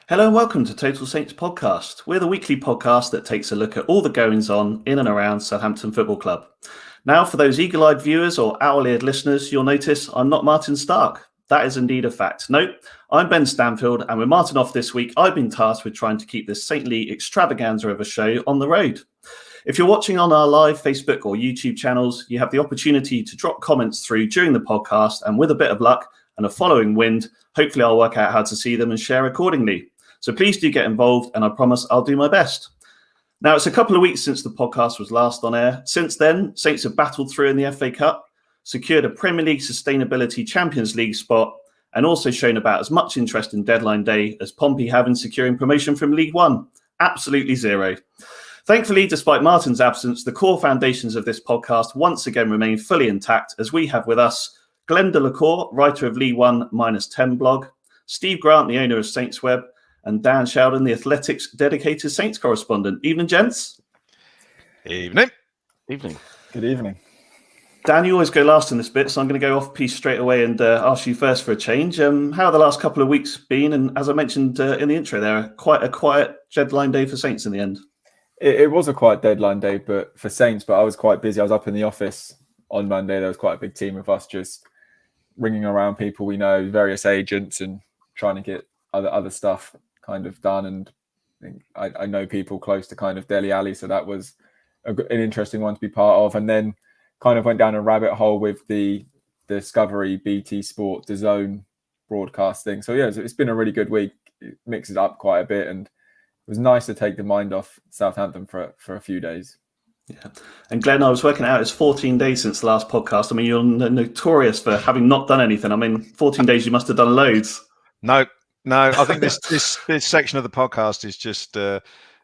Hello and welcome to Total Saints Podcast. We're the weekly podcast that takes a look at all the goings on in and around Southampton Football Club. Now, for those eagle-eyed viewers or owl-eared listeners, you'll notice I'm not Martin Starke. That is indeed a fact. No, I'm Ben Stanfield, and with Martin off this week, I've been tasked with trying to keep this saintly extravaganza of a show on the road. If you're watching on our live Facebook or YouTube channels, you have the opportunity to drop comments through during the podcast, and with a bit of luck and a following wind, hopefully I'll work out how to see them and share accordingly. So please do get involved, and I promise I'll do my best. Now, it's a couple of weeks since the podcast was last on air. Since then, Saints have battled through in the FA Cup, secured a Premier League Sustainability Champions League spot, and also shown about as much interest in deadline day as Pompey have in securing promotion from League One. Absolutely zero. Thankfully, despite Martin's absence, the core foundations of this podcast once again remain fully intact, as we have with us Glen de la Cour, writer of League One -10 blog, Steve Grant, the owner of SaintsWeb, and Dan Sheldon, the Athletics dedicated Saints correspondent. Evening, gents. Evening. Evening. Good evening. Dan, you always go last in this bit, so I'm going to go off piece straight away and ask you first for a change. How have the last couple of weeks been? And as I mentioned in the intro there, quite a quiet deadline day for Saints in the end. It was a quiet deadline day but for Saints, but I was quite busy. I was up in the office on Monday. There was quite a big team of us just ringing around people we know, various agents, and trying to get other stuff kind of done. And I know people close to kind of Dele Alli, so that was an interesting one to be part of. And then kind of went down a rabbit hole with the Discovery BT Sport DAZN broadcast thing. So yeah, it's been a really good week. It mixes up quite a bit, and it was nice to take the mind off Southampton for a few days. Yeah. And Glenn, I was working out it's 14 days since the last podcast. I mean, you're notorious for having not done anything. I mean, 14 days, you must have done loads. No, I think this section of the podcast is just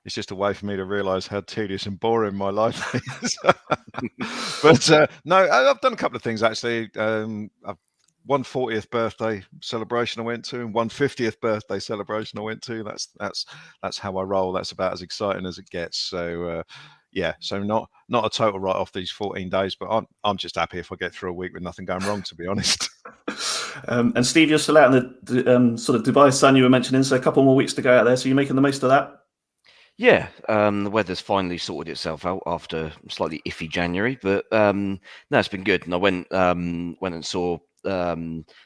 it's just a way for me to realise how tedious and boring my life is. But no, I've done a couple of things actually. I've one 40th birthday celebration I went to, and one 50th birthday celebration I went to. That's how I roll. That's about as exciting as it gets. So yeah, so not a total write off these 14 days, but I'm just happy if I get through a week with nothing going wrong, to be honest. And Steve, you're still out in the sort of Dubai sun you were mentioning, so a couple more weeks to go out there. So you're making the most of that? Yeah, the weather's finally sorted itself out after a slightly iffy January, but no, it's been good. And I went and saw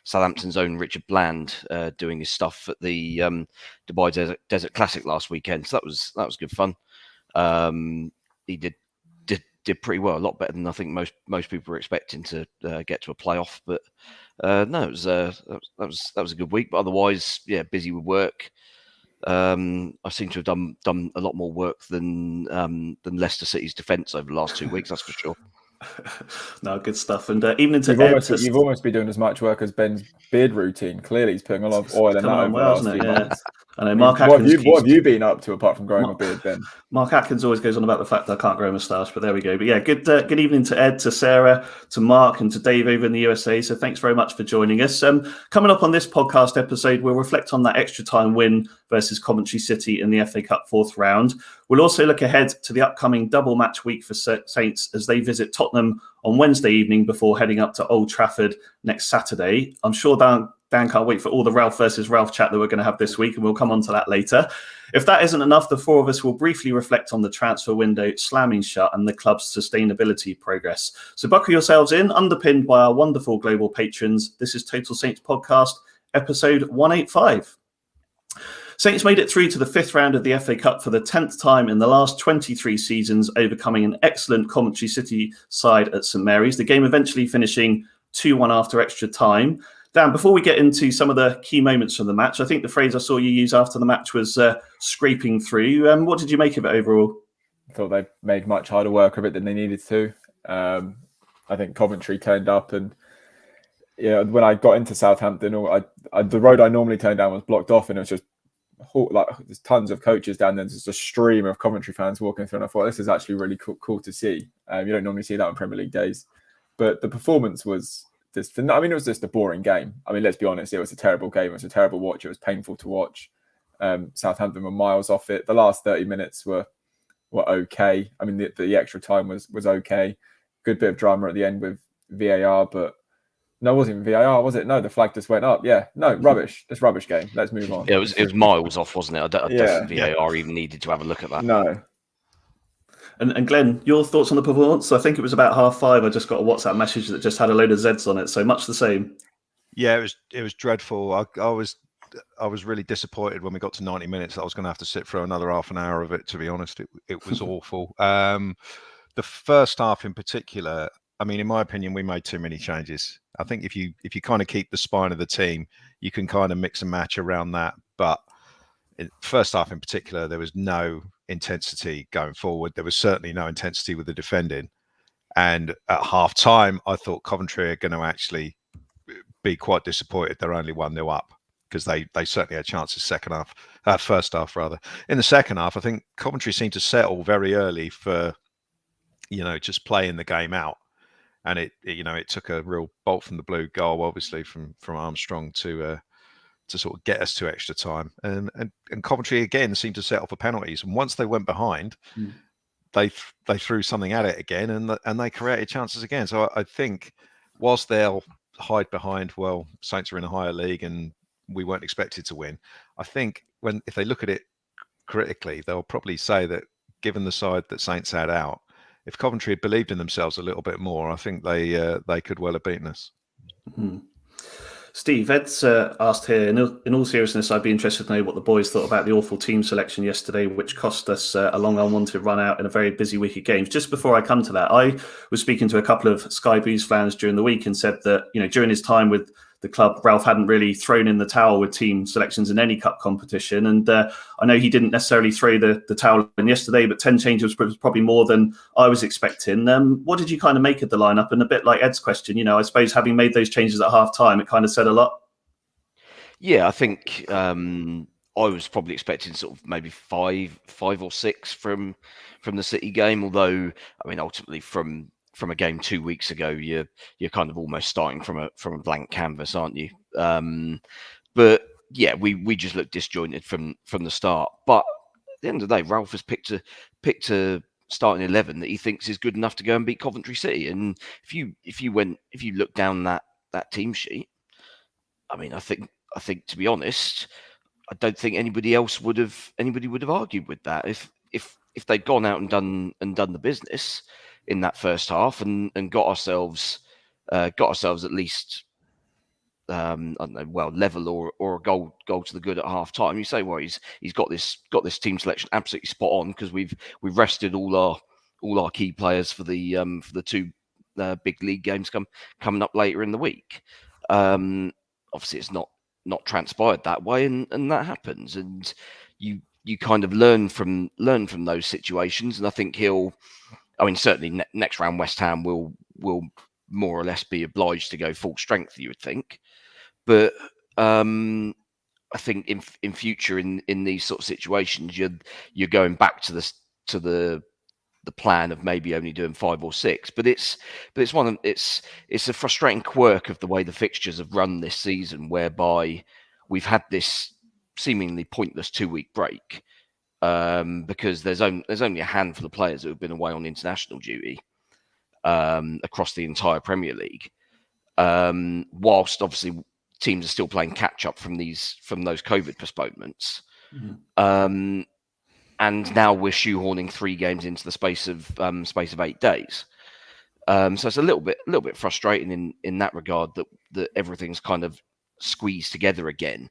Southampton's own Richard Bland doing his stuff at the Dubai Desert Classic last weekend. So that was good fun. He did pretty well, a lot better than I think most people were expecting to get to a playoff. But no, that was a good week. But otherwise, yeah, busy with work. I seem to have done a lot more work than Leicester City's defence over the last 2 weeks. That's for sure. No, good stuff. And even into you've almost been doing as much work as Ben's beard routine. Clearly, he's putting a lot of oil in that over the last few months. I know Mark Atkins. What have you been up to apart from growing a beard, Ben? Mark Atkins always goes on about the fact that I can't grow a moustache, but there we go. But yeah, good evening to Ed, to Sarah, to Mark, and to Dave over in the USA. So thanks very much for joining us. Coming up on this podcast episode, we'll reflect on that extra time win versus Coventry City in the FA Cup fourth round. We'll also look ahead to the upcoming double match week for Saints as they visit Tottenham on Wednesday evening before heading up to Old Trafford next Saturday. I'm sure Dan can't wait for all the Ralph versus Ralph chat that we're going to have this week, and we'll come on to that later. If that isn't enough, the four of us will briefly reflect on the transfer window slamming shut and the club's sustainability progress. So buckle yourselves in, underpinned by our wonderful global patrons. This is Total Saints Podcast, episode 185. Saints made it through to the fifth round of the FA Cup for the 10th time in the last 23 seasons, overcoming an excellent Coventry City side at St Mary's. The game eventually finishing 2-1 after extra time. Dan, before we get into some of the key moments from the match, I think the phrase I saw you use after the match was scraping through. What did you make of it overall? I thought they made much harder work of it than they needed to. I think Coventry turned up, and when I got into Southampton, the road I normally turn down was blocked off, and it was just like there's tons of coaches down there. There's just a stream of Coventry fans walking through, and I thought this is actually really cool to see. You don't normally see that on Premier League days, but the performance was just. I mean, it was just a boring game. I mean, let's be honest, it was a terrible game. It was a terrible watch. It was painful to watch. Southampton were miles off it. The last 30 minutes were okay. I mean, the extra time was okay. Good bit of drama at the end with VAR, but no, it wasn't even VAR, was it? No, the flag just went up. Yeah, no, rubbish. This rubbish game. Let's move on. Yeah, it was miles off, wasn't it? I don't think VAR even needed to have a look at that. No. And Glenn, your thoughts on the performance? I think it was about 5:30. I just got a WhatsApp message that just had a load of Zs on it. So much the same. Yeah, it was dreadful. I was really disappointed when we got to 90 minutes. I was going to have to sit through another half an hour of it. To be honest, it was awful. The first half in particular. I mean, in my opinion, we made too many changes. I think if you kind of keep the spine of the team, you can kind of mix and match around that. But in first half in particular, there was no intensity going forward. There was certainly no intensity with the defending. And at half time, I thought Coventry are going to actually be quite disappointed. They're only 1-0 up, because they certainly had chances first half rather. In the second half, I think Coventry seemed to settle very early for, just playing the game out. And it took a real bolt from the blue goal, obviously from Armstrong to sort of get us to extra time. And Coventry again seemed to settle for penalties. And once they went behind, they threw something at it again, and they created chances again. So I think whilst they'll hide behind, well, Saints are in a higher league and we weren't expected to win, I think if they look at it critically, they'll probably say that given the side that Saints had out, if Coventry had believed in themselves a little bit more, I think they could well have beaten us. Mm-hmm. Steve, Ed's asked here, in all seriousness, I'd be interested to know what the boys thought about the awful team selection yesterday, which cost us a long unwanted run out in a very busy week of games. Just before I come to that, I was speaking to a couple of Sky Blues fans during the week and said that, during his time with the club, Ralph hadn't really thrown in the towel with team selections in any cup competition. And I know he didn't necessarily throw the towel in yesterday, but 10 changes was probably more than I was expecting. What did you kind of make of the lineup? And a bit like Ed's question, I suppose having made those changes at half time, it kind of said a lot. Yeah, I think I was probably expecting sort of maybe five or six from the City game. Although, I mean, ultimately from a game 2 weeks ago, you're kind of almost starting from a blank canvas, aren't you? But yeah, we just looked disjointed from the start. But at the end of the day, Ralph has picked a starting 11 that he thinks is good enough to go and beat Coventry City. And if you look down that team sheet, I mean, I think to be honest, I don't think anybody would have argued with that. If they'd gone out and done the business in that first half and got ourselves at least I don't know, well, level or a goal to the good at half time, you say, well, he's got this team selection absolutely spot on because we've rested all our key players for the two big league games coming up later in the week. Obviously, it's not transpired that way, and that happens, and you kind of learn from those situations, and I think certainly next round West Ham will more or less be obliged to go full strength, you would think, but I think in future in these sort of situations you're going back to the plan of maybe only doing 5 or 6, but it's a frustrating quirk of the way the fixtures have run this season, whereby we've had this seemingly pointless 2-week break because there's only a handful of players who have been away on international duty across the entire Premier League, whilst obviously teams are still playing catch up from those COVID postponements. Mm-hmm. And now we're shoehorning 3 games into the space of 8 days. So it's a little bit frustrating in that regard that everything's kind of squeezed together again,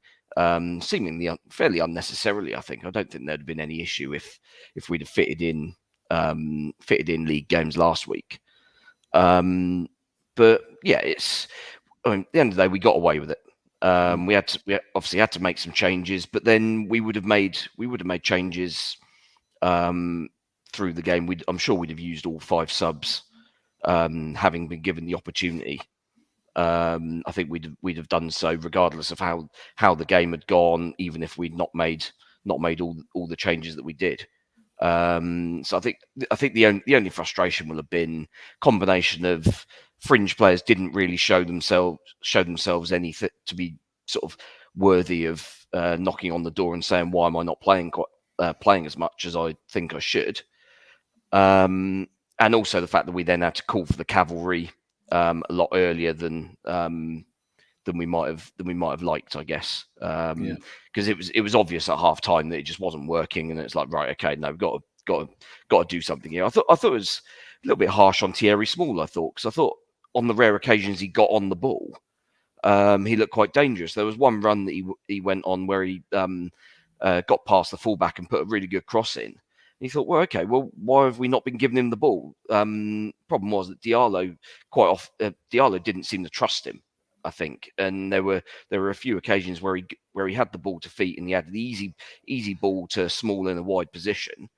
seemingly fairly unnecessarily. I think I don't think there'd have been any issue if we'd have fitted in league games last week. But yeah, I mean, at the end of the day, we got away with it. We obviously had to make some changes, but then we would have made changes through the game. I'm sure we'd have used all 5 subs, having been given the opportunity. I think we'd have done so regardless of how the game had gone, even if we'd not made all the changes that we did. So I think the only frustration will have been combination of fringe players didn't really show themselves anything to be sort of worthy of knocking on the door and saying, why am I not playing as much as I think I should? And also the fact that we then had to call for the cavalry a lot earlier than we might have liked, I guess, because it was obvious at half time that it just wasn't working, and it's like, right, okay, no, we've got to do something here. I thought it was a little bit harsh on Thierry Small. I thought on the rare occasions he got on the ball, he looked quite dangerous. There was one run that he went on where he got past the fullback and put a really good cross in. And you thought, well, okay, why have we not been giving him the ball? Problem was that Diallo Diallo didn't seem to trust him, I think, and there were a few occasions where he had the ball to feet and he had the easy ball to Small in a wide position,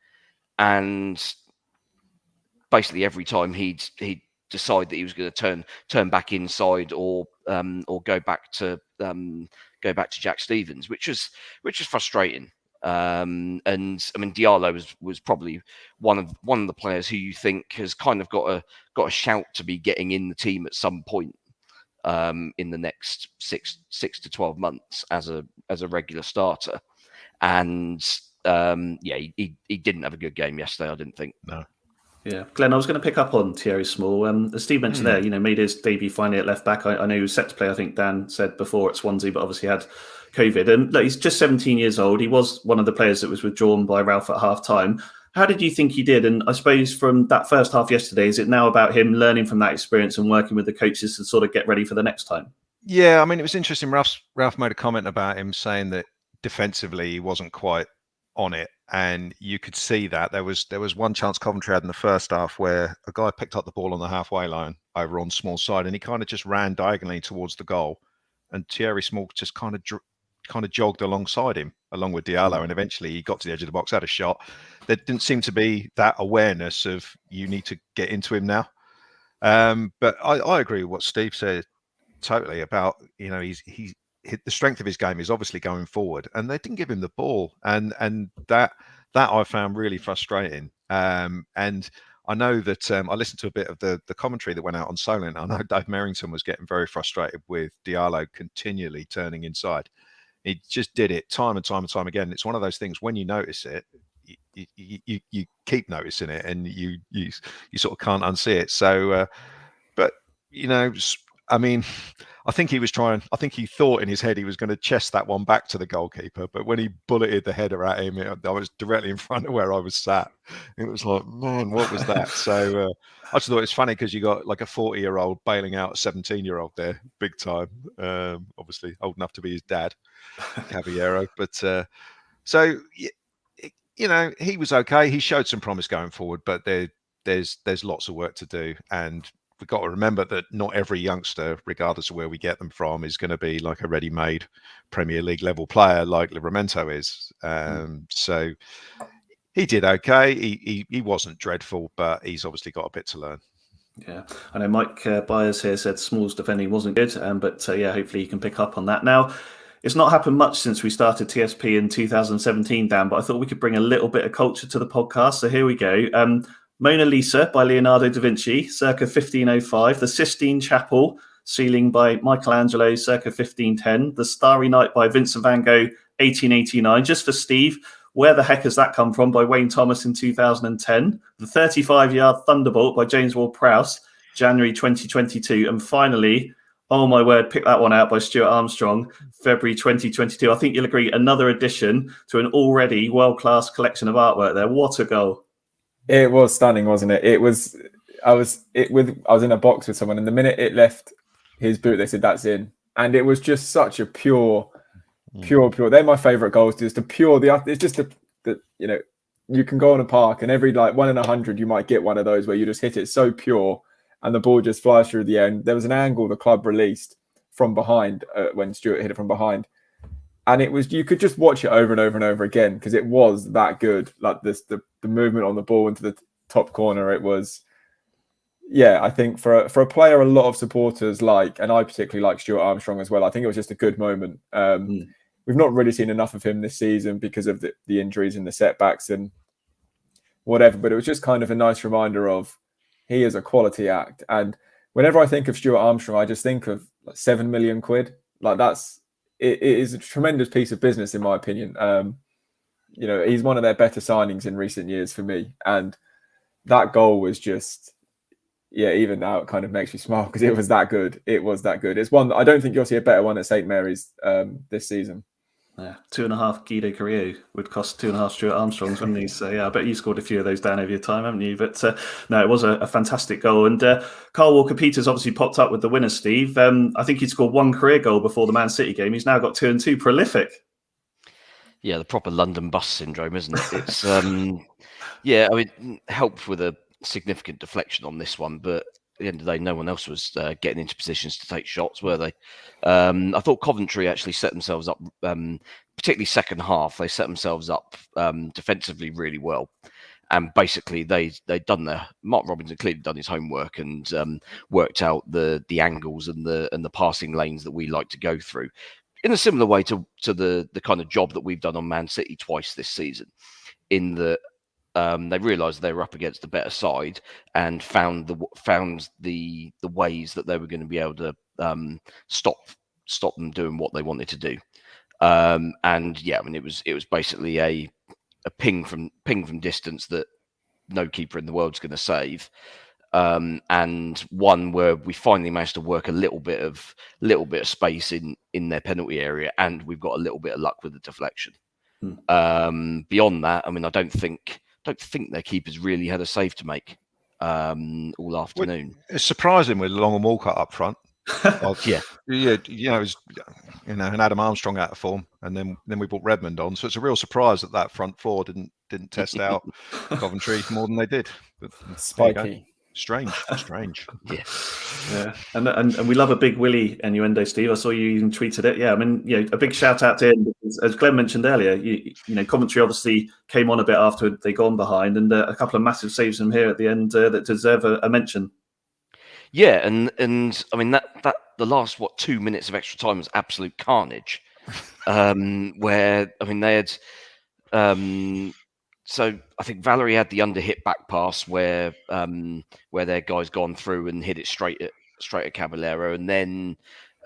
and basically every time he'd decide that he was going to turn back inside or go back to Jack Stevens, which is frustrating. And I mean, Diallo was probably one of the players who you think has kind of got a shout to be getting in the team at some point in the next 6 to 12 months as a regular starter. And he didn't have a good game yesterday, I didn't think. No. Yeah, Glenn, I was going to pick up on Thierry Small. As Steve mentioned there, made his debut finally at left back. I know he was set to play, I think Dan said before, at Swansea, but obviously had COVID. And look, he's just 17 years old. He was one of the players that was withdrawn by Ralph at half time. How did you think he did? And I suppose from that first half yesterday, is it now about him learning from that experience and working with the coaches to sort of get ready for the next time? Yeah, I mean, it was interesting. Ralph made a comment about him saying that defensively he wasn't quite on it, and you could see that there was one chance Coventry had in the first half where a guy picked up the ball on the halfway line over on Small's side, and he kind of just ran diagonally towards the goal, and Thierry Small just kind of jogged alongside him, along with Diallo, and eventually he got to the edge of the box, had a shot. There didn't seem to be that awareness of you need to get into him now. But I agree with what Steve said totally about, the strength of his game is obviously going forward, and they didn't give him the ball, and that I found really frustrating. And I know that I listened to a bit of the commentary that went out on Solent. I know Dave Merrington was getting very frustrated with Diallo continually turning inside. He just did it time and time and time again. It's one of those things, when you notice it, you keep noticing it, and you sort of can't unsee it. So, but I mean, I think he thought in his head he was going to chest that one back to the goalkeeper, but when he bulleted the header at him, I was directly in front of where I was sat. It was like, man, what was that? So I just thought it's funny because you got like a 40-year-old bailing out a 17-year-old there, big time. Obviously old enough to be his dad, Caballero. But so he was okay. He showed some promise going forward, but there's lots of work to do, and we've got to remember that not every youngster, regardless of where we get them from, is going to be like a ready-made Premier League level player like Livramento is. So he did okay. He wasn't dreadful, but he's obviously got a bit to learn. Yeah, I know Mike Byers here said Small's defending wasn't good, but hopefully he can pick up on that. Now, it's not happened much since we started TSP in 2017, Dan, but I thought we could bring a little bit of culture to the podcast. So here we go. Mona Lisa by Leonardo da Vinci, circa 1505. The Sistine Chapel, ceiling by Michelangelo, circa 1510. The Starry Night by Vincent van Gogh, 1889. Just for Steve, where the heck has that come from? By Wayne Thomas in 2010. The 35-yard Thunderbolt by James Ward-Prowse, January 2022. And finally, oh my word, pick that one out, by Stuart Armstrong, February 2022. I think you'll agree, another addition to an already world-class collection of artwork there. What a goal. It was stunning, wasn't it? I was in a box with someone, and the minute it left his boot, they said that's in. And it was just such a pure. They're my favourite goals. It's just you can go on a park, and every 1 in 100 you might get one of those where you just hit it so pure and the ball just flies through the end. There was an angle the club released from behind when Stuart hit it from behind. And it was, you could just watch it over and over and over again because it was that good. Like the movement on the ball into the top corner, it was, yeah, I think for a player a lot of supporters like, and I particularly like Stuart Armstrong as well, I think it was just a good moment. We've not really seen enough of him this season because of the injuries and the setbacks and whatever, but it was just kind of a nice reminder of he is a quality act. And whenever I think of Stuart Armstrong, I just think of like £7 million. Like it is a tremendous piece of business in my opinion. You know, he's one of their better signings in recent years for me. And that goal was just, yeah, even now it kind of makes me smile because it was that good. It was that good. It's one that I don't think you'll see a better one at St Mary's this season. Yeah, 2.5 Guido Carrillo would cost 2.5 Stuart Armstrongs, wouldn't he? So yeah, I bet you scored a few of those down over your time, haven't you? But no, it was a fantastic goal. And Carl Walker-Peters obviously popped up with the winner, Steve. I think he'd scored one career goal before the Man City game. He's now got 2 and 2. Prolific. Yeah, the proper London bus syndrome, isn't it? It's yeah, I mean, helped with a significant deflection on this one, but at the end of the day, no one else was getting into positions to take shots, were they? I thought Coventry actually set themselves up, particularly second half. They set themselves up defensively really well, and basically they'd done their. Mark Robinson clearly done his homework and worked out the angles and the passing lanes that we like to go through, in a similar way to the kind of job that we've done on Man City twice this season, in that. They realised they were up against the better side and found the ways that they were going to be able to stop them doing what they wanted to do. And yeah, I mean it was basically a ping from distance that no keeper in the world's going to save. And one where we finally managed to work a little bit of space in their penalty area, and we've got a little bit of luck with the deflection. Beyond that, I mean, I don't think their keepers really had a save to make all afternoon. It's surprising with Long and Walcott up front. Yeah, and Adam Armstrong out of form, and then we brought Redmond on. So it's a real surprise that front four didn't test out Coventry more than they did. But Spiky. Strange. Yeah, and we love a big Willie innuendo, Steve. I saw you even tweeted it. Yeah, I mean, a big shout out to him because, as Glen mentioned earlier, you know, Coventry obviously came on a bit after they'd gone behind, and a couple of massive saves from here at the end that deserve a mention. Yeah, and I mean that the last 2 minutes of extra time was absolute carnage. Where I mean they had. So I think Valerie had the under hit back pass where their guy's gone through and hit it straight at Caballero, and then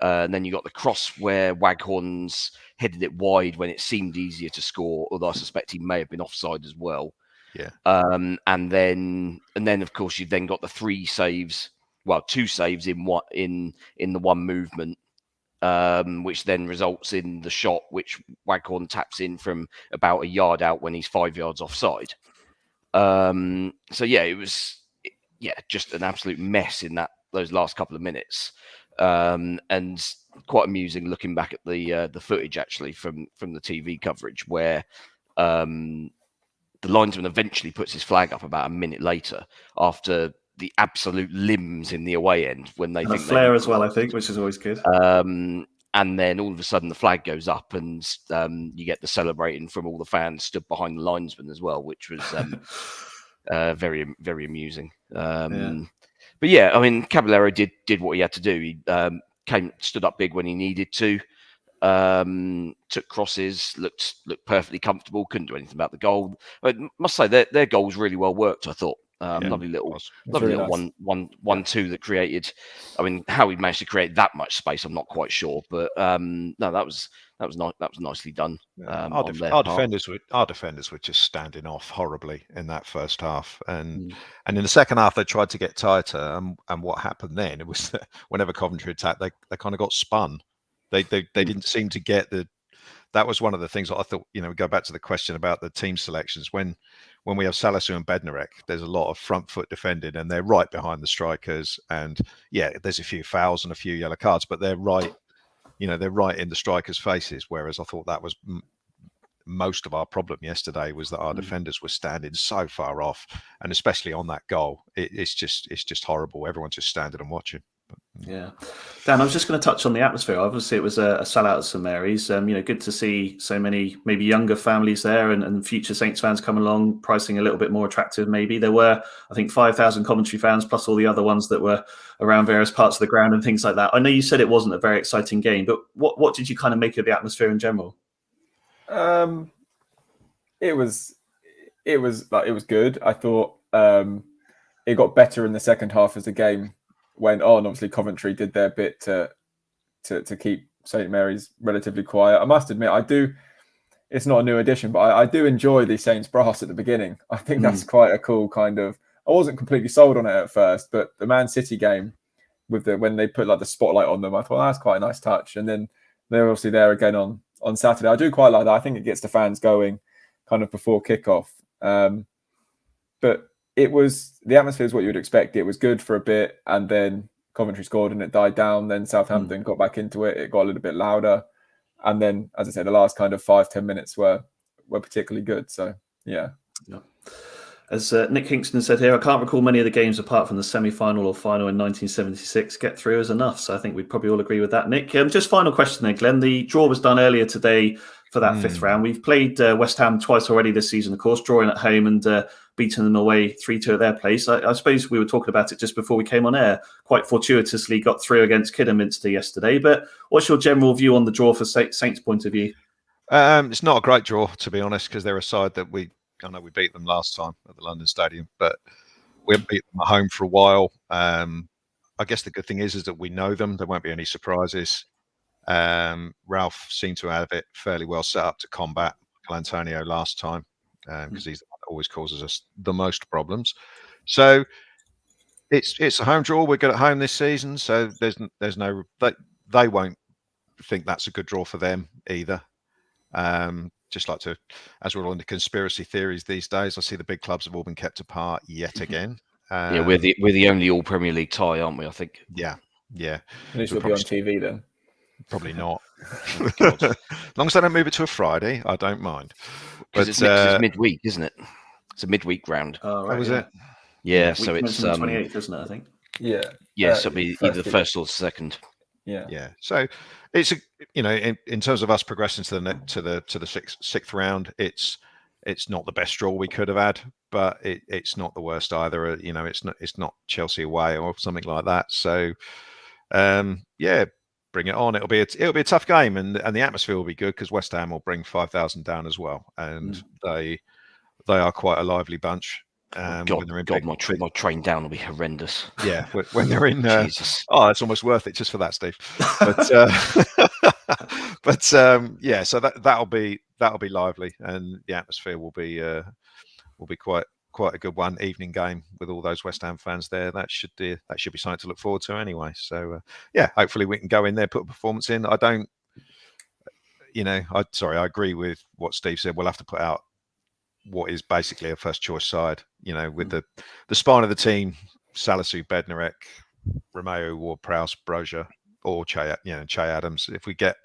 you got the cross where Waghorn's headed it wide when it seemed easier to score, although I suspect he may have been offside as well. Yeah. And then of course you've then got the 2 saves in the one movement. Which then results in the shot which Waghorn taps in from about a yard out when he's 5 yards offside. So yeah, it was just an absolute mess in those last couple of minutes, and quite amusing looking back at the footage actually from the TV coverage where the linesman eventually puts his flag up about a minute later after the absolute limbs in the away end when they think flare as well, I think, which is always good. And then all of a sudden the flag goes up and you get the celebrating from all the fans stood behind the linesman as well, which was very, very amusing. But yeah, I mean, Caballero did what he had to do. He stood up big when he needed to. Took crosses, looked perfectly comfortable. Couldn't do anything about the goal. I must say their goal was really well worked, I thought. Lovely little really nice. 1-1-2 that created. I mean, how he managed to create that much space, I'm not quite sure, but no, that was nice. That was nicely done. Our defenders were just standing off horribly in that first half, and in the second half they tried to get tighter. And what happened then? It was that whenever Coventry attacked, they kind of got spun. They didn't seem to get the. That was one of the things that I thought. Go back to the question about the team selections when we have Salisu and Bednarek, there's a lot of front foot defending and they're right behind the strikers. And yeah, there's a few fouls and a few yellow cards, but they're right, they're right in the strikers' faces. Whereas I thought that was most of our problem yesterday was that our defenders were standing so far off, and especially on that goal, it's just horrible. Everyone's just standing and watching. Yeah. Dan, I was just going to touch on the atmosphere. Obviously, it was a sellout at St Mary's. Good to see so many maybe younger families there and future Saints fans come along, pricing a little bit more attractive maybe. There were, I think, 5,000 commentary fans plus all the other ones that were around various parts of the ground and things like that. I know you said it wasn't a very exciting game, but what did you kind of make of the atmosphere in general? It was good. I thought it got better in the second half as the game went on. Obviously, Coventry did their bit to keep St Mary's relatively quiet. I must admit, I do. It's not a new addition, but I do enjoy the Saints brass at the beginning. I think that's quite a cool kind of. I wasn't completely sold on it at first, but the Man City game when they put like the spotlight on them, I thought that's quite a nice touch. And then they're obviously there again on Saturday. I do quite like that. I think it gets the fans going kind of before kickoff. But the atmosphere is what you would expect. It was good for a bit, and then Coventry scored and it died down. Then Southampton got back into it. It got a little bit louder. And then, as I said, the last kind of 5-10 minutes were particularly good. So, yeah. As Nick Kingston said here, I can't recall many of the games apart from the semi-final or final in 1976. Get through is enough. So I think we'd probably all agree with that, Nick. Just final question there, Glenn. The draw was done earlier today for that fifth round. We've played West Ham twice already this season, of course, drawing at home and beaten them away 3-2 at their place. I suppose we were talking about it just before we came on air. Quite fortuitously got through against Kidderminster yesterday. But what's your general view on the draw for Saints' point of view? It's not a great draw, to be honest, because they're a side that I know we beat them last time at the London Stadium, but we haven't beat them at home for a while. I guess the good thing is that we know them. There won't be any surprises. Ralph seemed to have it fairly well set up to combat Antonio last time because he's the one that always causes us the most problems. So it's a home draw. We're good at home this season, so there's no they won't think that's a good draw for them either. Just like to, as we're all into conspiracy theories these days, I see the big clubs have all been kept apart yet again. Yeah, we're the only all Premier League tie, aren't we? I think. Yeah. At least we'll be on TV then. Probably not. As long as they don't move it to a Friday, I don't mind. But it's midweek, isn't it? It's a midweek round. Oh, right. Was it? Yeah, so it's the 28th, isn't it? I think. Yeah. Yeah, so it'll be either the first or the second. Yeah. So it's in terms of us progressing to the sixth round, it's not the best draw we could have had, but it's not the worst either. It's not Chelsea away or something like that. So bring it on. It'll be a tough game, and the atmosphere will be good because West Ham will bring 5,000 down as well, and they are quite a lively bunch. My train down will be horrendous. Yeah, when they're in. Jesus. It's almost worth it just for that, Steve. But so that'll be lively, and the atmosphere will be quite a good one. Evening game with all those West Ham fans there. That should be something to look forward to anyway. So hopefully we can go in there, put a performance in. I agree with what Steve said. We'll have to put out what is basically a first choice side, with the spine of the team: Salisu, Bednarek, Romeo, Ward-Prowse, Brozier, or Che Adams. If we get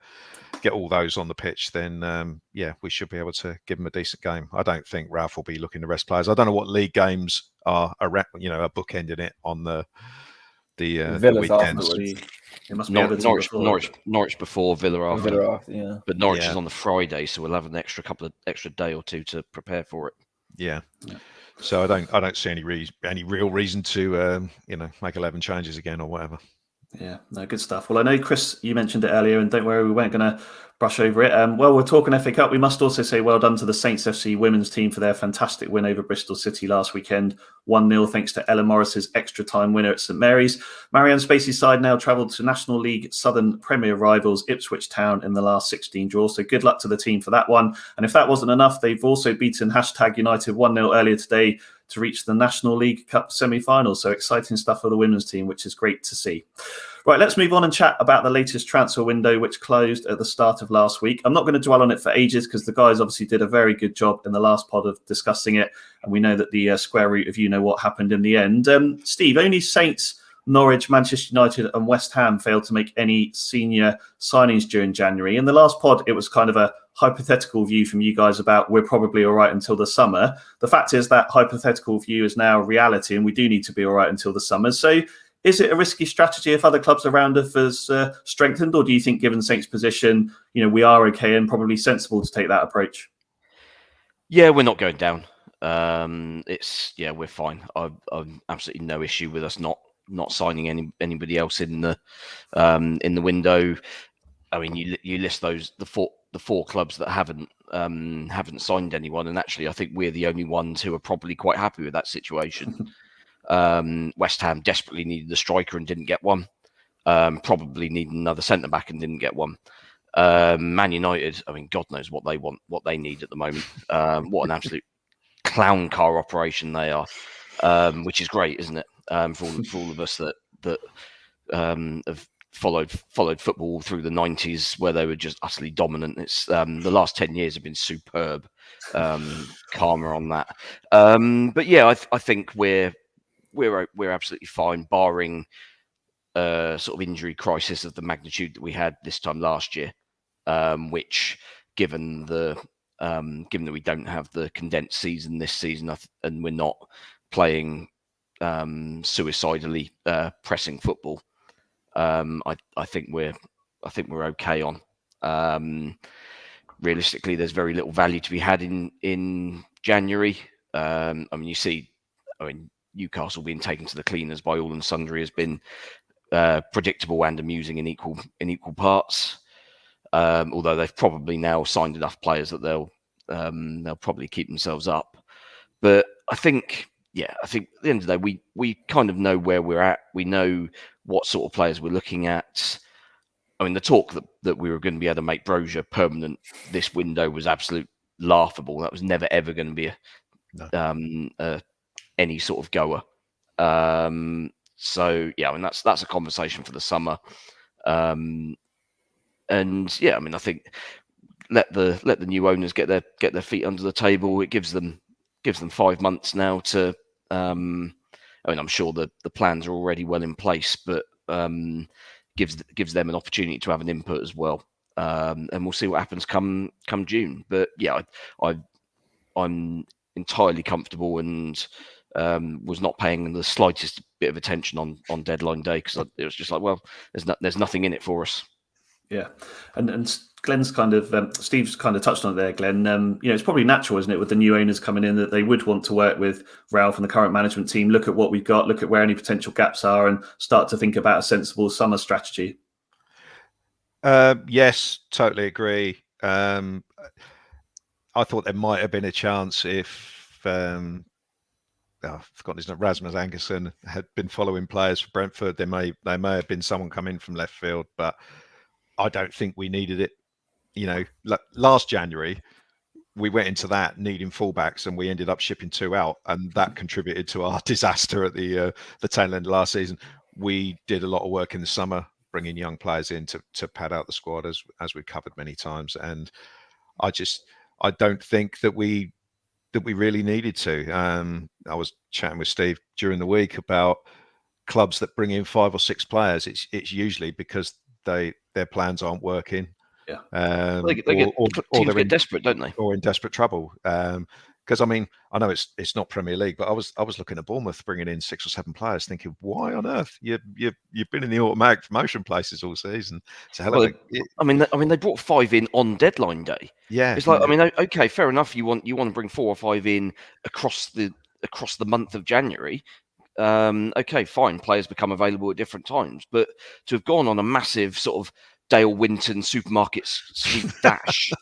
all those on the pitch, then we should be able to give them a decent game. I don't think Ralph will be looking to rest players. I don't know what league games are bookending it on the weekends. It must be Norwich before, Villa after. Villa after, yeah. But Norwich is on the Friday, so we'll have an extra day or two to prepare for it. Yeah. So I don't see any real reason to make 11 changes again or whatever. Yeah, no, good stuff. Well, I know, Chris, you mentioned it earlier, and don't worry, we weren't going to brush over it. While we're talking FA Cup, we must also say well done to the SaintsFC women's team for their fantastic win over Bristol City last weekend, 1-0, thanks to Ella Morris's extra time winner at St Mary's. Marianne Spacey's side now travelled to National League Southern Premier rivals Ipswich Town in the last 16 draws, so good luck to the team for that one. And if that wasn't enough, they've also beaten #United 1-0 earlier today to reach the National League Cup semi-final. So exciting stuff for the women's team, which is great to see. Right, let's move on and chat about the latest transfer window, which closed at the start of last week. I'm not going to dwell on it for ages because the guys obviously did a very good job in the last pod of discussing it. And we know that the square root of what happened in the end. Steve, only Saints, Norwich, Manchester United and West Ham failed to make any senior signings during January. In the last pod, it was kind of a hypothetical view from you guys about we're probably all right until the summer. The fact is that hypothetical view is now reality and we do need to be all right until the summer. So is it a risky strategy if other clubs around us has strengthened, or do you think, given Saints' position, we are okay and probably sensible to take that approach? Yeah, we're not going down. We're fine. I've absolutely no issue with us not signing anybody else in the window. I mean, you list the four clubs that haven't signed anyone, and actually, I think we're the only ones who are probably quite happy with that situation. West Ham desperately needed a striker and didn't get one. Probably needed another centre back and didn't get one. Man United, I mean, God knows what they want, what they need at the moment. What an absolute clown car operation they are, which is great, isn't it? For all of us that have followed football through the 90s, where they were just utterly dominant. It's the last 10 years have been superb. Karma on that, but yeah, I think we're absolutely fine, barring sort of injury crisis of the magnitude that we had this time last year, which, given that we don't have the condensed season this season, and we're not playing suicidally pressing football, I think we're okay on. Realistically, there's very little value to be had in January. I mean, Newcastle being taken to the cleaners by all and sundry has been predictable and amusing in equal parts. Although they've probably now signed enough players that they'll probably keep themselves up. But I think at the end of the day, we kind of know where we're at. We know what sort of players we're looking at. I mean, the talk that we were going to be able to make Brozier permanent this window was absolute laughable. That was never ever going to be any sort of goer. So yeah, I mean that's a conversation for the summer. And yeah, I mean, I think let the new owners get their feet under the table. It gives them 5 months now to. I mean, I'm sure the plans are already well in place, but gives them an opportunity to have an input as well. And we'll see what happens come June. But yeah, I'm entirely comfortable and was not paying the slightest bit of attention on deadline day, because it was just like, well, there's nothing in it for us. Yeah, and Glen's kind of Steve's kind of touched on it there, Glen. It's probably natural, isn't it, with the new owners coming in, that they would want to work with Ralph and the current management team, look at what we've got, look at where any potential gaps are, and start to think about a sensible summer strategy. Yes, totally agree. I thought there might have been a chance if I've forgotten his name, Rasmus Angerson had been following players for Brentford. There may have been someone come in from left field, but I don't think we needed it. Last January, we went into that needing fullbacks, and we ended up shipping 2 out, and that contributed to our disaster at the tail end of last season. We did a lot of work in the summer, bringing young players in to pad out the squad, as we've covered many times. And I don't think that we really needed to. I was chatting with Steve during the week about clubs that bring in 5 or 6 players. It's usually because their plans aren't working. Yeah, teams get desperate, don't they? Or in desperate trouble. Because I mean, I know it's not Premier League, but I was looking at Bournemouth bringing in 6 or 7 players, thinking, why on earth you've been in the automatic promotion places all season? So I mean, they brought 5 in on deadline day. Yeah, it's like, I mean, okay, fair enough. You want to bring 4 or 5 in across the month of January. Okay, fine. Players become available at different times, but to have gone on a massive sort of Dale Winton supermarket sweep dash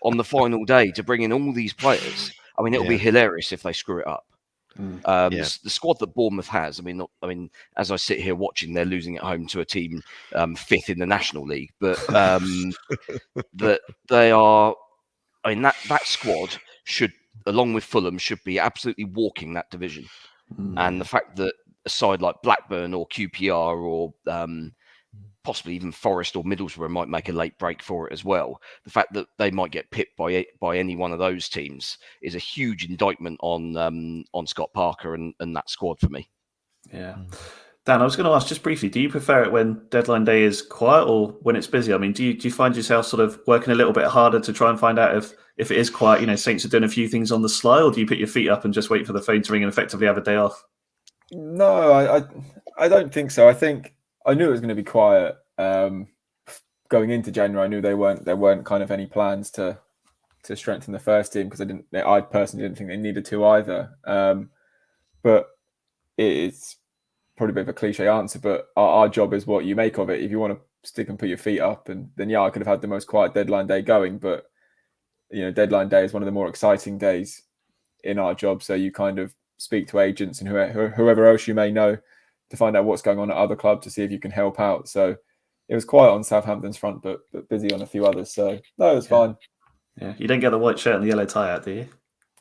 on the final day to bring in all these players. I mean, it'll be hilarious if they screw it up. The squad that Bournemouth has, I mean, as I sit here watching, they're losing at home to a team 5th in the National League, but that they are. I mean, that squad should, along with Fulham, should be absolutely walking that division. And the fact that a side like Blackburn or QPR or possibly even Forest or Middlesbrough might make a late break for it as well, the fact that they might get pipped by any one of those teams is a huge indictment on Scott Parker and that squad for me. Yeah. Dan, I was going to ask just briefly, do you prefer it when deadline day is quiet or when it's busy? I mean, do you find yourself sort of working a little bit harder to try and find out if it is quiet, Saints are doing a few things on the sly, or do you put your feet up and just wait for the phone to ring and effectively have a day off? No, I don't think so. I think I knew it was going to be quiet going into January. I knew there weren't kind of any plans to strengthen the first team because I personally didn't think they needed to either. But it's probably a bit of a cliche answer, but our job is what you make of it. If you want to stick and put your feet up, and then I could have had the most quiet deadline day going, but deadline day is one of the more exciting days in our job. So you kind of speak to agents and whoever else you may know to find out what's going on at other clubs to see if you can help out. So it was quiet on Southampton's front, but busy on a few others. So no, it was fine. Yeah, you don't get the white shirt and the yellow tie out, do you?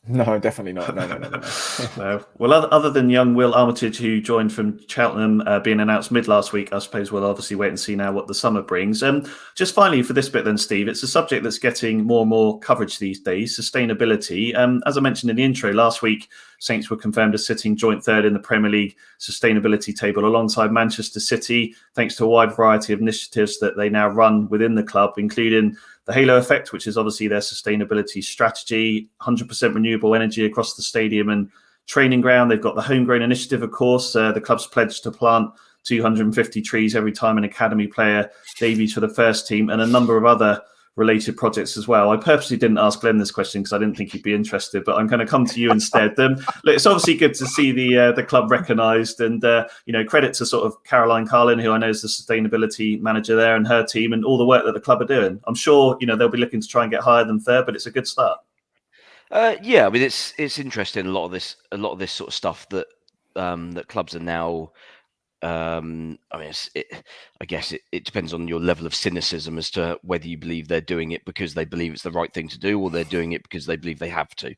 No, definitely not. No. No. Well, other than young Will Armitage, who joined from Cheltenham, being announced mid last week, I suppose we'll obviously wait and see now what the summer brings. Just finally for this bit then, Steve, it's a subject that's getting more and more coverage these days, sustainability. As I mentioned in the intro, last week, Saints were confirmed as sitting joint third in the Premier League sustainability table alongside Manchester City, thanks to a wide variety of initiatives that they now run within the club, including the Halo Effect, which is obviously their sustainability strategy, 100% renewable energy across the stadium and training ground. They've got the Homegrown Initiative, of course. The club's pledged to plant 250 trees every time an academy player debuts for the first team, and a number of other related projects as well. I purposely didn't ask Glen this question because I didn't think he'd be interested, but I'm going to come to you instead. Look, it's obviously good to see the club recognised, and credit to sort of Caroline Carlin, who I know is the sustainability manager there, and her team, and all the work that the club are doing. I'm sure they'll be looking to try and get higher than third, but it's a good start. Yeah, I mean it's interesting. A lot of this sort of stuff that that clubs are now. I mean, I guess it depends on your level of cynicism as to whether you believe they're doing it because they believe it's the right thing to do, or they're doing it because they believe they have to.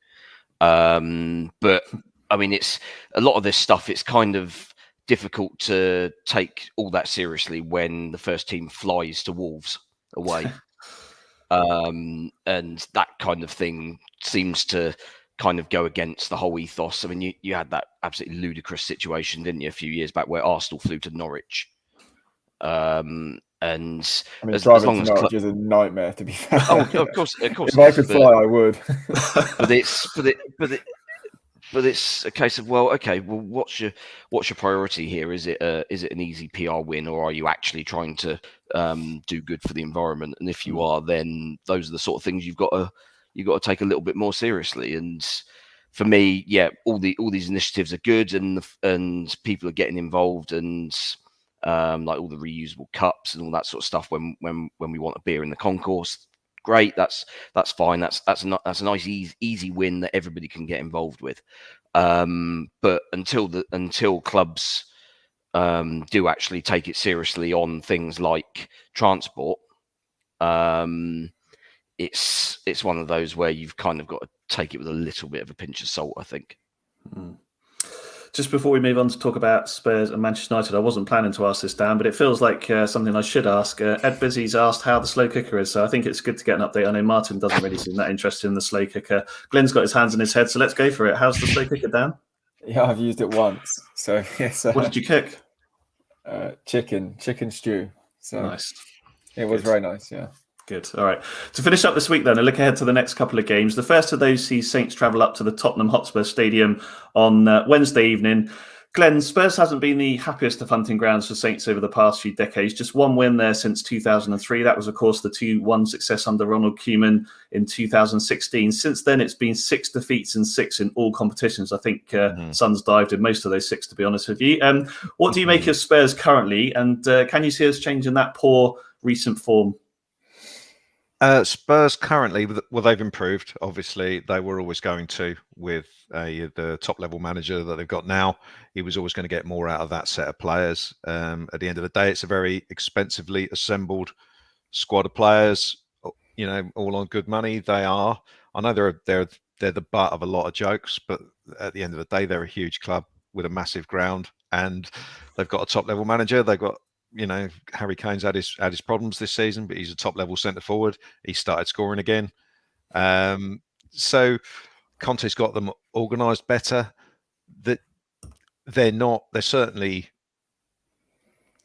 But I mean, it's a lot of this stuff. It's kind of difficult to take all that seriously when the first team flies to Wolves away, and that kind of thing seems to kind of go against the whole ethos. I mean, you had that absolutely ludicrous situation, didn't you, a few years back where Arsenal flew to Norwich. And I mean, driving to Norwich is a nightmare, to be fair. Oh, of course. If I could fly, I would. but it's a case of, well, okay, well, what's your priority here? Is it an easy PR win, or are you actually trying to do good for the environment? And if you are, then those are the sort of things you've got to take a little bit more seriously. And for me, yeah, all these initiatives are good, and people are getting involved, and like all the reusable cups and all that sort of stuff. When we want a beer in the concourse, great. That's fine. That's a nice easy win that everybody can get involved with. But until clubs do actually take it seriously on things like transport, it's one of those where you've kind of got to take it with a little bit of a pinch of salt, I think. Just before we move on to talk about Spurs and Manchester United, I wasn't planning to ask this, Dan, but it feels like something I should ask. Ed Busy's asked how the slow cooker is, so I think it's good to get an update. I know Martin doesn't really seem that interested in the slow cooker. Glen's got his hands in his head, so let's go for it. How's the slow cooker, Dan? Yeah, I've used it once. So yes. What did you cook? Chicken stew. So nice. It was very nice, yeah. Good. All right. To finish up this week, then, a look ahead to the next couple of games. The first of those sees Saints travel up to the Tottenham Hotspur Stadium on Wednesday evening. Glen, Spurs hasn't been the happiest of hunting grounds for Saints over the past few decades. Just one win there since 2003. That was, of course, the 2-1 success under Ronald Koeman in 2016. Since then, it's been 6 defeats and 6 in all competitions. I think Suns dived in most of those 6, to be honest with you. What do you make of Spurs currently? And can you see us changing that poor recent form? Spurs currently, well, they've improved. Obviously, they were always going to with the top-level manager that they've got now. He was always going to get more out of that set of players. At the end of the day, it's a very expensively assembled squad of players. All on good money. They are. I know they're the butt of a lot of jokes, but at the end of the day, they're a huge club with a massive ground, and they've got a top-level manager. They've got. Harry Kane's had his problems this season, but he's a top-level centre forward. He started scoring again. So Conte's got them organised better. That they're certainly,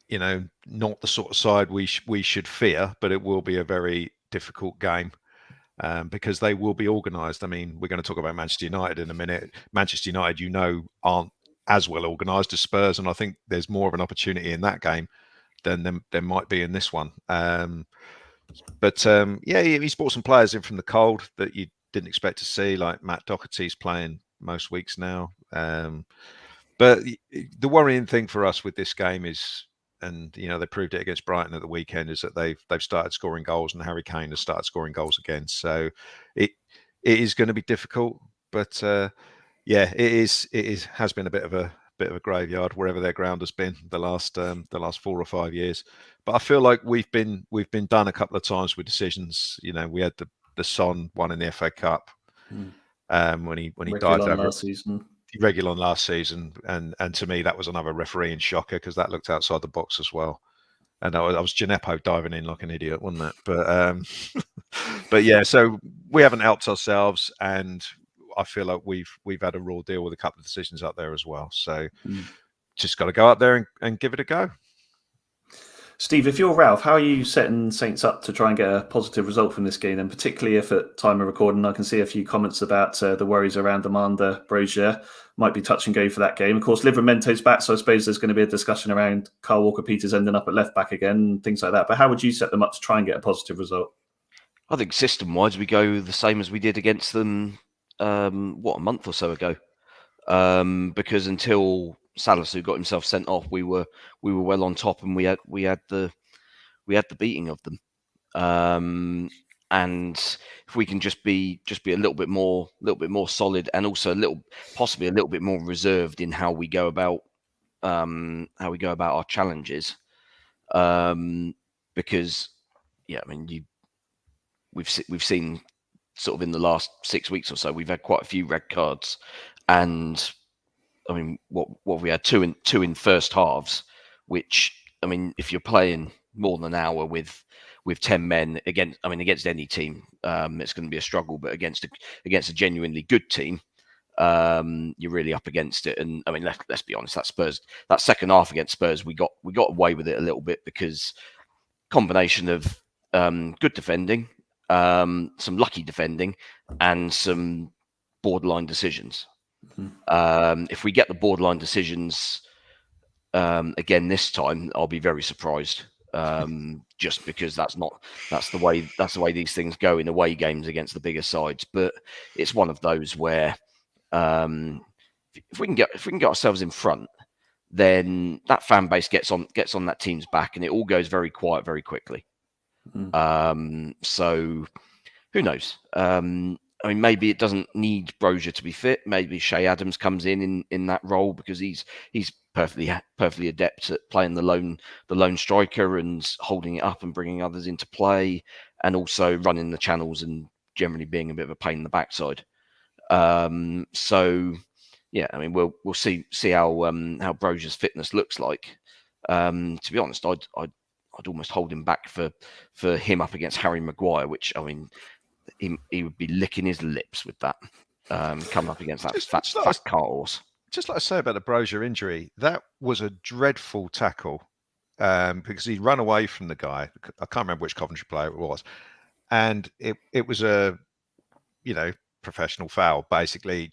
not the sort of side we should fear, but it will be a very difficult game because they will be organised. I mean, we're going to talk about Manchester United in a minute. Manchester United, aren't as well organised as Spurs, and I think there's more of an opportunity in that game than there might be in this one. But he's brought some players in from the cold that you didn't expect to see, like Matt Doherty's playing most weeks now. But the worrying thing for us with this game is, and they proved it against Brighton at the weekend, is that they've started scoring goals, and Harry Kane has started scoring goals again. So it is going to be difficult, but it has been a bit of a graveyard wherever their ground has been the last 4 or 5 years. But I feel like we've been done a couple of times with decisions. We had the Son one in the FA Cup when he died over last season. Regulon last season, and to me that was another refereeing shocker because that looked outside the box as well. And I was Gineppo diving in like an idiot, wasn't it? But yeah, so we haven't helped ourselves, and I feel like we've had a raw deal with a couple of decisions up there as well. So just got to go up there and give it a go. Steve, if you're Ralph, how are you setting Saints up to try and get a positive result from this game? And particularly if at time of recording, I can see a few comments about the worries around Amanda Brozier might be touch and go for that game. Of course, Livramento's back, so I suppose there's going to be a discussion around Kyle Walker-Peters ending up at left back again and things like that. But how would you set them up to try and get a positive result? I think system-wise, we go the same as we did against them, a month or so ago. Because until Salisu got himself sent off, we were well on top, and we had the beating of them. And if we can just be a little bit more solid, and also possibly a little bit more reserved in how we go about our challenges, because we've seen sort of in the last 6 weeks or so, we've had quite a few red cards, and what we had two in first halves, which if you're playing more than an hour with 10 men against any team, it's going to be a struggle. But against a genuinely good team, you're really up against it. And let's be honest, that second half against Spurs, we got away with it a little bit because combination of good defending, some lucky defending, and some borderline decisions. If we get the borderline decisions again this time, I'll be very surprised. Just because that's the way these things go in away games against the bigger sides. But it's one of those where if we can get ourselves in front, then that fan base gets on that team's back, and it all goes very quiet very quickly. So who knows? Maybe it doesn't need Brozier to be fit. Maybe Shea Adams comes in that role because he's perfectly adept at playing the lone striker and holding it up and bringing others into play, and also running the channels and generally being a bit of a pain in the backside. So yeah, we'll see how Brozier's fitness looks like. To be honest, I'd almost hold him back for him up against Harry Maguire, which he would be licking his lips with that, coming up against that fat car horse. Just like I say about the Brozier injury, that was a dreadful tackle because he'd run away from the guy. I can't remember which Coventry player it was. And it was a, professional foul, basically.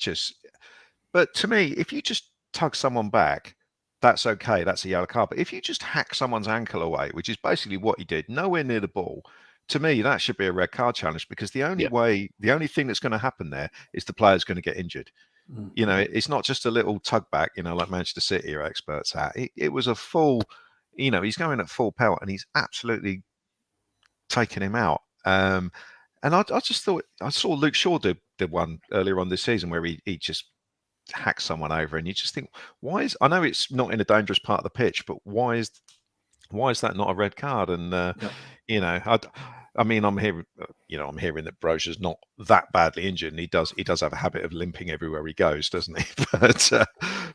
But to me, if you just tug someone back, that's okay. That's a yellow card. But if you just hack someone's ankle away, which is basically what he did, nowhere near the ball, to me, that should be a red card challenge, because the only thing that's going to happen there is the player's going to get injured. It's not just a little tug back, like Manchester City are experts at. It was a full, he's going at full pelt and he's absolutely taking him out. And I just thought, I saw Luke Shaw did one earlier on this season where he just hacked someone over, and you just think, I know it's not in a dangerous part of the pitch, but why is that not a red card? And I'm hearing that Brozier's not that badly injured, and he does have a habit of limping everywhere he goes, doesn't he?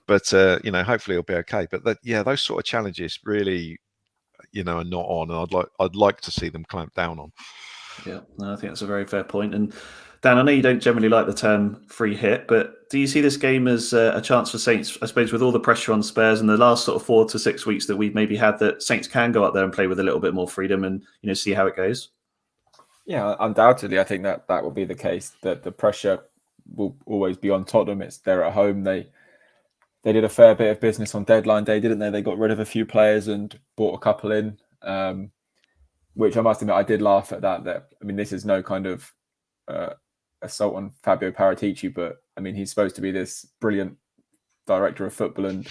but hopefully he'll be okay. But those sort of challenges really, are not on, and I'd like to see them clamped down on. Yeah, no, I think that's a very fair point. And Dan, I know you don't generally like the term free hit, but do you see this game as a chance for Saints, I suppose, with all the pressure on Spurs and the last sort of 4 to 6 weeks that we've maybe had, that Saints can go out there and play with a little bit more freedom and, see how it goes? Yeah, undoubtedly. I think that will be the case, that the pressure will always be on Tottenham. They're at home. they did a fair bit of business on deadline day, didn't they? They got rid of a few players and bought a couple in, which I must admit I did laugh at that. I mean, this is no kind of assault on Fabio Paratici, but I mean, he's supposed to be this brilliant director of football, and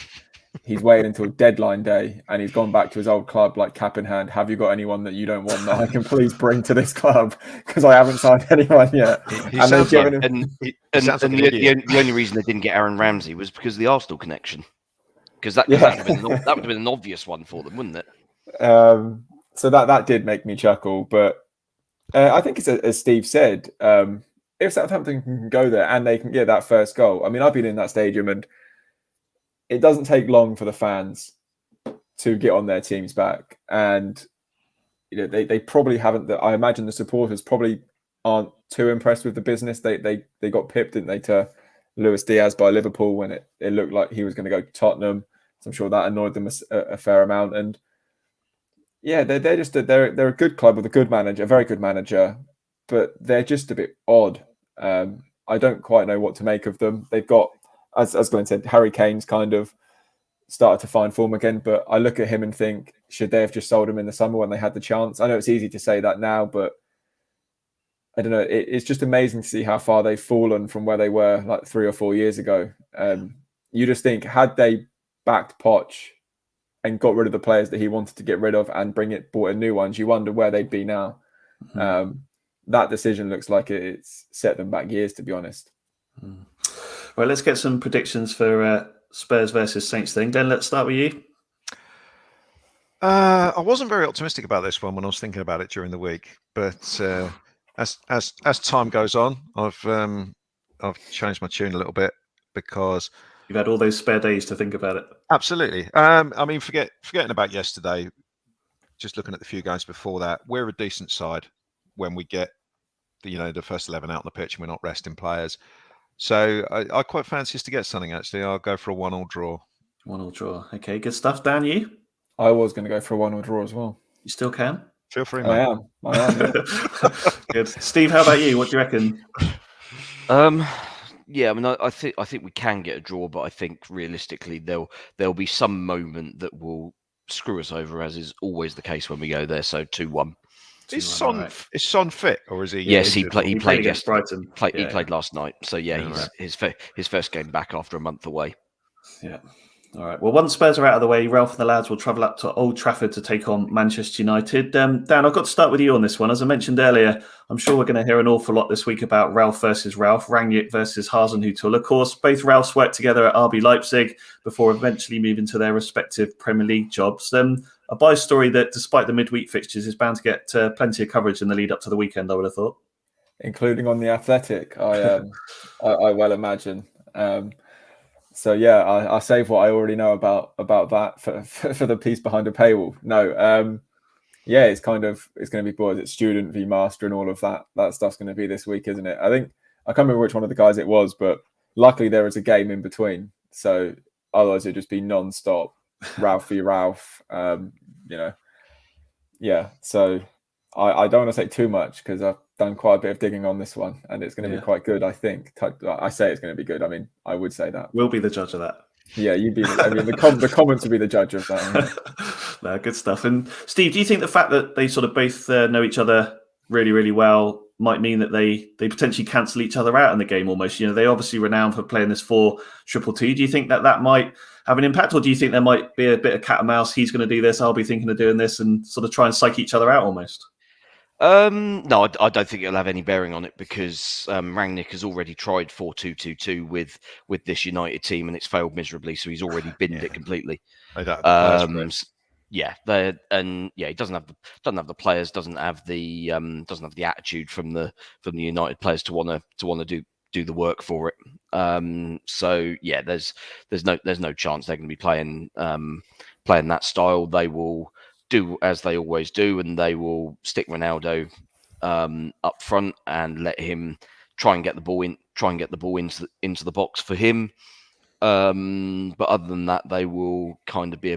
he's waited until deadline day and he's gone back to his old club, like cap in hand. Have you got anyone that you don't want that I can please bring to this club? Because I haven't signed anyone yet. The only reason they didn't get Aaron Ramsey was because of the Arsenal connection. Because that would have been an obvious one for them, wouldn't it? So that did make me chuckle. But I think it's as Steve said, if Southampton can go there and they can get that first goal. I mean, I've been in that stadium and it doesn't take long for the fans to get on their team's back, and they probably haven't. I imagine the supporters probably aren't too impressed with the business. They got pipped, didn't they, to Luis Diaz by Liverpool when it looked like he was going to go to Tottenham. So I'm sure that annoyed them a fair amount. And yeah, they're just they're a good club with a good manager, a very good manager, but they're just a bit odd. I don't quite know what to make of them. They've got, as Glen said, Harry Kane's kind of started to find form again, but I look at him and think, should they have just sold him in the summer when they had the chance? I know it's easy to say that now, but I don't know. It's just amazing to see how far they've fallen from where they were like 3 or 4 years ago. You just think, had they backed Poch and got rid of the players that he wanted to get rid of and brought in new ones, you wonder where they'd be now. Mm-hmm. That decision looks like it's set them back years, to be honest. Mm. Right, let's get some predictions for Spurs versus Saints then. Glenn, let's start with you. I wasn't very optimistic about this one when I was thinking about it during the week, but as time goes on, I've changed my tune a little bit because you've had all those spare days to think about it. Absolutely. I mean, forgetting about yesterday, just looking at the few games before that, we're a decent side when we get the first 11 out on the pitch and we're not resting players. So I quite fancy us to get something, actually. I'll go for a 1-1 draw. 1-1 draw. Okay, good stuff. Dan, you? I was going to go for a 1-1 draw as well. You still can? Feel free, mate. I am. Yeah. Good. Steve, how about you? What do you reckon? Yeah, I mean, I think we can get a draw, but I think realistically there'll be some moment that will screw us over, as is always the case when we go there. So 2-1. Is Son fit, or is he? Yes, he played against Brighton. He played last night. So yeah, he's his first game back after a month away. Yeah. All right. Well, once Spurs are out of the way, Ralph and the lads will travel up to Old Trafford to take on Manchester United. Dan, I've got to start with you on this one. As I mentioned earlier, I'm sure we're going to hear an awful lot this week about Ralph versus Ralph, Rangnick versus Hasenhüttl. Of course, both Ralphs worked together at RB Leipzig before eventually moving to their respective Premier League jobs. A bias story that, despite the midweek fixtures, is bound to get plenty of coverage in the lead up to the weekend, I would have thought. Including on The Athletic, I well imagine. So yeah, I save what I already know about that for the piece behind a paywall. No, yeah, it's going to be boys. It's student v master and all of that. That stuff's going to be this week, isn't it? I think I can't remember which one of the guys it was, but luckily there is a game in between. So otherwise it'd just be non-stop Ralph v Ralph. Yeah. So I don't want to say too much because I've done quite a bit of digging on this one, and it's going to be quite good. I think. I say it's going to be good. I mean, I would say that. We'll be the judge of that. Yeah, you'd be. The comments would be the judge of that. No, good stuff. And Steve, do you think the fact that they sort of both know each other really, really well might mean that they potentially cancel each other out in the game almost? They obviously renowned for playing this 4-2-2. Do you think that might have an impact, or do you think there might be a bit of cat and mouse? He's going to do this, I'll be thinking of doing this, and sort of try and psych each other out almost? No, I don't think it'll have any bearing on it because Rangnick has already tried 4-2-2-2 with this United team and it's failed miserably. So he's already binned it completely. He doesn't have the players, doesn't have the attitude from the United players to want to do the work for it. So yeah, there's no chance they're going to be playing that style. They will do as they always do, and they will stick Ronaldo up front and let him try and get the ball into the box for him. But other than that, they will kind of be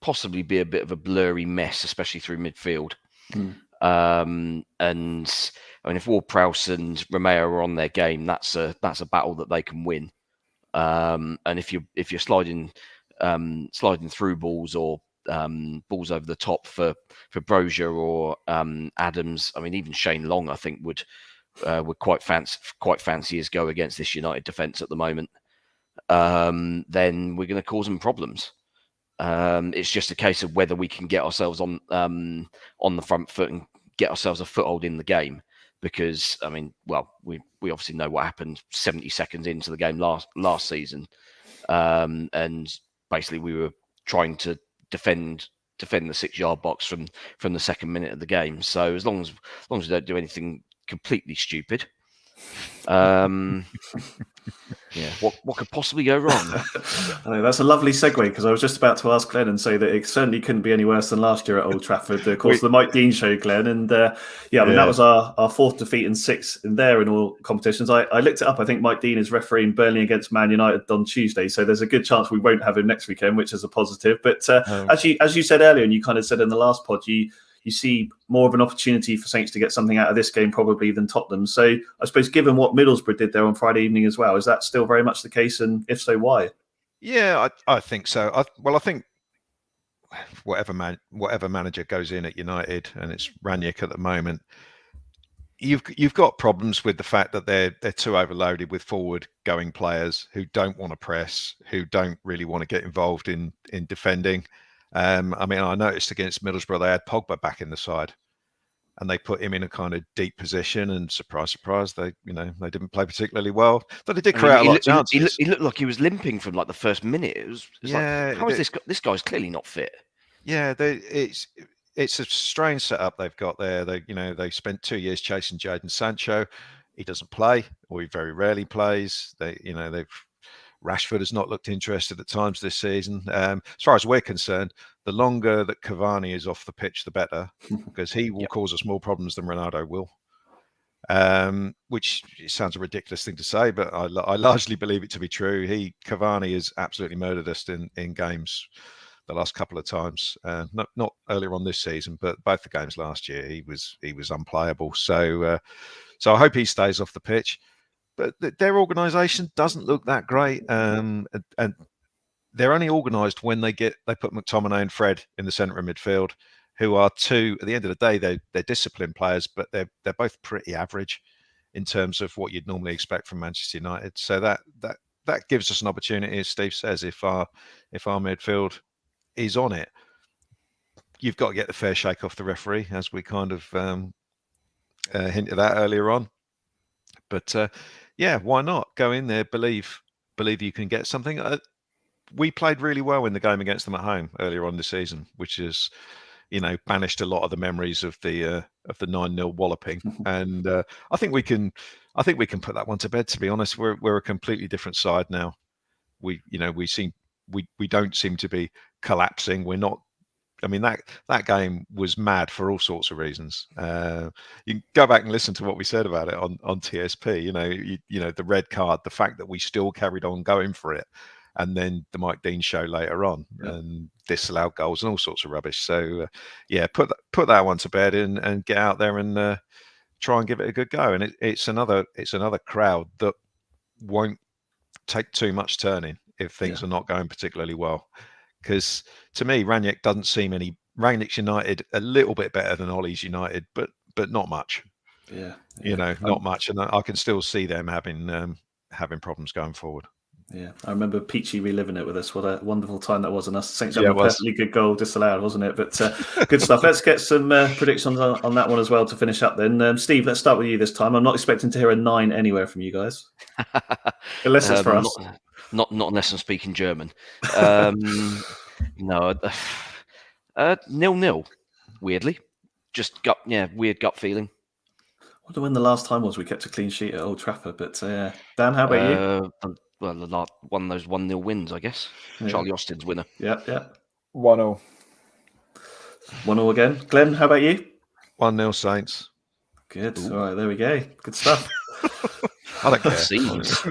possibly be a bit of a blurry mess, especially through midfield. And I mean, if Ward-Prowse and Romeo are on their game, that's a battle that they can win. And if you're sliding through balls or balls over the top for Brozier or Adams, I mean, even Shane Long, I think would quite fancy his go against this United defence at the moment. Then we're going to cause them problems. It's just a case of whether we can get ourselves on the front foot and get ourselves a foothold in the game. Because I mean, well, we obviously know what happened 70 seconds into the game last season, and basically we were trying to defend the 6-yard box from the second minute of the game. So as long as we don't do anything completely stupid, yeah, what could possibly go wrong? I know, that's a lovely segue, because I was just about to ask Glenn and say that it certainly couldn't be any worse than last year at Old Trafford. Of course, the Mike Dean show, Glenn, and I mean, that was our 4th defeat and 6th in there in all competitions. I looked it up. I think Mike Dean is refereeing Burnley against Man United on Tuesday, so there's a good chance we won't have him next weekend, which is a positive. But as you said earlier, and you kind of said in the last pod, you see more of an opportunity for Saints to get something out of this game probably than Tottenham. So I suppose given what Middlesbrough did there on Friday evening as well, is that still very much the case? And if so, why? Yeah, I think so. I think whatever manager goes in at United, and it's Ranić at the moment, you've got problems with the fact that they're too overloaded with forward-going players who don't want to press, who don't really want to get involved in defending. I mean, I noticed against Middlesbrough they had Pogba back in the side, and they put him in a kind of deep position. And surprise, they didn't play particularly well. But they did create a lot of chances. He looked like he was limping from like the first minute. It was like, how is this guy's clearly not fit? Yeah, it's a strange setup they've got there. They spent 2 years chasing Jadon Sancho. He doesn't play, or he very rarely plays. Rashford has not looked interested at times this season. As far as we're concerned, the longer that Cavani is off the pitch, the better, because he will cause us more problems than Ronaldo will. Which sounds a ridiculous thing to say, but I largely believe it to be true. Cavani has absolutely murdered us in games the last couple of times. Not earlier on this season, but both the games last year, he was unplayable. So I hope he stays off the pitch. But their organisation doesn't look that great, and they're only organised when they put McTominay and Fred in the centre of midfield, who are two. At the end of the day, they're disciplined players, but they're both pretty average in terms of what you'd normally expect from Manchester United. So that gives us an opportunity, as Steve says, if our midfield is on it, you've got to get the fair shake off the referee, as we kind of hinted at earlier on. But why not go in there? Believe you can get something. We played really well in the game against them at home earlier on this season, which is, banished a lot of the memories of the 9-0 walloping. And I think we can put that one to bed. To be honest, we're a completely different side now. We don't seem to be collapsing. We're not. I mean, that game was mad for all sorts of reasons. You can go back and listen to what we said about it on TSP. The red card, the fact that we still carried on going for it, and then the Mike Dean show later on, and disallowed goals and all sorts of rubbish. So put that one to bed and get out there and try and give it a good go. And it's another crowd that won't take too much turning if things are not going particularly well. Because to me, Ranić United a little bit better than Ollie's United, but not much. Not much, and I can still see them having problems going forward. Yeah, I remember Peachy reliving it with us. What a wonderful time that was, and us Saints having a perfectly good goal disallowed, wasn't it? But good stuff. Let's get some predictions on that one as well to finish up. Then, Steve, let's start with you this time. I'm not expecting to hear a 9 anywhere from you guys, unless it's for us. Not unless I'm speaking German. No, 0-0. Weirdly, just weird gut feeling. I wonder when the last time was we kept a clean sheet at Old Trafford. But Dan, how about you? Well, one of those 1-0 wins, I guess. Yeah. Charlie Austin's winner. Yeah. 1-0. 1-0 again. Glenn, how about you? 1-0 Saints. Good. Ooh. All right, there we go. Good stuff. I don't care. Seems.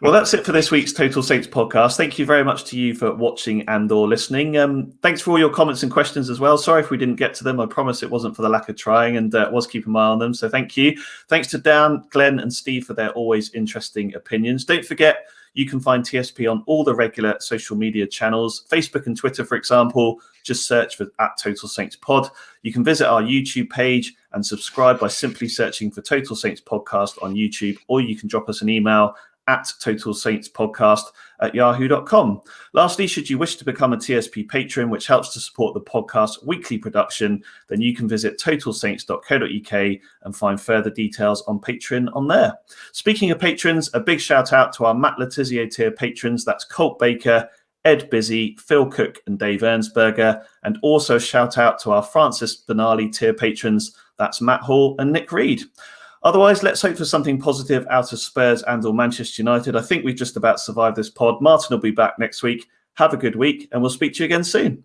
Well, that's it for this week's Total Saints podcast. Thank you very much to you for watching and or listening. Thanks for all your comments and questions as well. Sorry if we didn't get to them. I promise it wasn't for the lack of trying, and was keeping my eye on them. So thank you. Thanks to Dan, Glen and Steve for their always interesting opinions. Don't forget, you can find TSP on all the regular social media channels, Facebook and Twitter, for example. Just search for @TotalSaintsPod. You can visit our YouTube page and subscribe by simply searching for Total Saints Podcast on YouTube, or you can drop us an email at totalsaintspodcast@yahoo.com. Lastly, should you wish to become a TSP patron, which helps to support the podcast's weekly production, then you can visit totalsaints.co.uk and find further details on Patreon on there. Speaking of patrons, a big shout out to our Matt Letizia tier patrons. That's Colt Baker, Ed Busy, Phil Cook and Dave Ernsberger. And also a shout out to our Francis Benali tier patrons. That's Matt Hall and Nick Reed. Otherwise, let's hope for something positive out of Spurs and or Manchester United. I think we've just about survived this pod. Martin will be back next week. Have a good week, and we'll speak to you again soon.